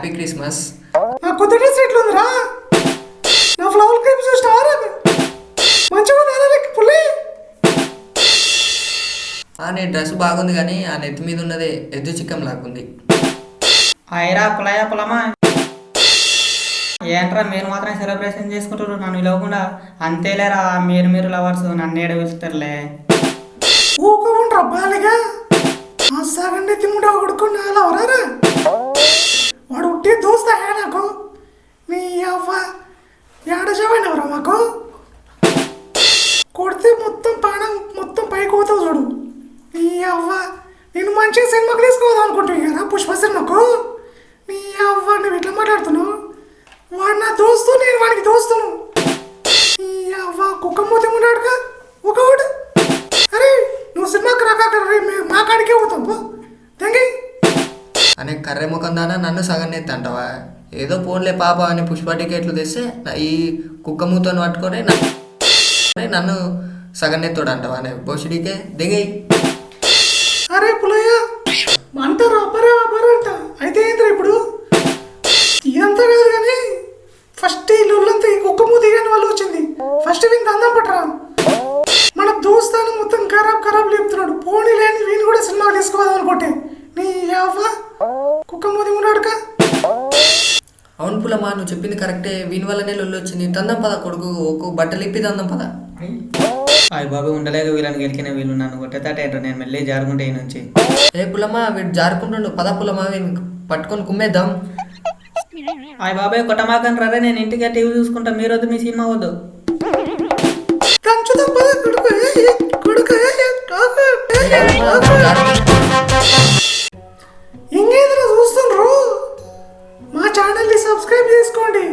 Happy Christmas. నా కొత్త dress ఎట్లుందిరా? నా ఫ్లవర్ క్లిప్ చూసినావా? మంచిగా ఉంది పుల్లి. నీ డ్రెస్ బాగుంది కానీ ఆ నెత్తి మీద ఉన్నదే ఎద్దు చిక్కం లాగుంది. అయిరా పులయ్య పులమా, ఏంట్రా మీరు మాత్రం సెలబ్రేషన్ చేసుకుంటారు నన్ను పిలవకుండా? అంతేలేరా, మీరు లవర్స్ నన్ను ఏడ పిలుస్తారులే. ఊకోకుండా బాలిగా ఆ సగం నెత్తి ముండా కొడుకుని అలా వరారా? వాడు ఉట్టి దోస్తా నాకు. నీ అవ్వ ఏడ చవైనవరా మాకు? కొడితే మొత్తం పానం మొత్తం పైకి పోతావు చూడు. నీ అవ్వ నేను మంచిగా సినిమాకి తీసుకోదాం అనుకుంటున్నాను కదా, పుష్ప సినిమాకు. నీ అవ్వ నువ్వు ఎట్లా మాట్లాడుతున్నావు? వాడు నా దోస్తు, నేను వాడికి దోస్తును. నీ అవ్వ కుక్క మూతి ఉన్నాడుగా ఒకడు. అరే నువ్వు సినిమాకి రాక మా కాడికే పోతావు తెంగి అనే కర్రె ముఖం దానా నన్ను సగం నెత్తి అంటావా? ఏదో పోన్లే పాప అని పుష్ప టికెట్లు తెస్తే ఈ కుక్క మూతను పట్టుకొని నన్ను సగం నెత్తోడు అంటావా? అనే బోసిడికే దిగయి. అరే పులయ్య అంటారు అబ్బరా అంట. అయితే ఏంటరా ఇప్పుడు? ఇదంతా కాదు కానీ ఫస్ట్ ఈ లొల్లంతా ఈ కుక్క మూతి కానీ వాళ్ళు వచ్చింది. ఫస్ట్ వీని అందం పట్టరా. మన దోస్తాను మొత్తం ఖరాబ్ లేపుతున్నాడు. పోనీ లేని వీని కూడా సినిమా తీసుకోదాం అనుకుంటే నీ అవ్వ కుక్క మూతి ఉన్నాడుక. అవును పులమ్మా, నువ్వు చెప్పింది కరెక్టే. వీని వల్లనే లొల్లు వచ్చింది. తందం పద కొడుకు, ఒక బట్టలు ఇప్పి తందం పద. అయ్యి బాబు ఉండలేక వీళ్ళని గెలికిన వీళ్ళు నన్ను కొట్టేతాటేంటో నేను మళ్ళీ జారుకుంటే ఈ నుంచి. ఏ పులమ్మా వీడు జారుకుంటుండు, పద పులమ్మా వీని పట్టుకొని కుమ్మేద్దాం. అయ్యి బాబాయ్ కొట్టమాకని రే, నేను ఇంటికి టీవీ చూసుకుంటా, మీరు వద్దు మీ సినిమా వద్దు. ఇంకేదైనా చూస్తుండ్రు మా ఛానల్ని సబ్స్క్రైబ్ చేసుకోండి.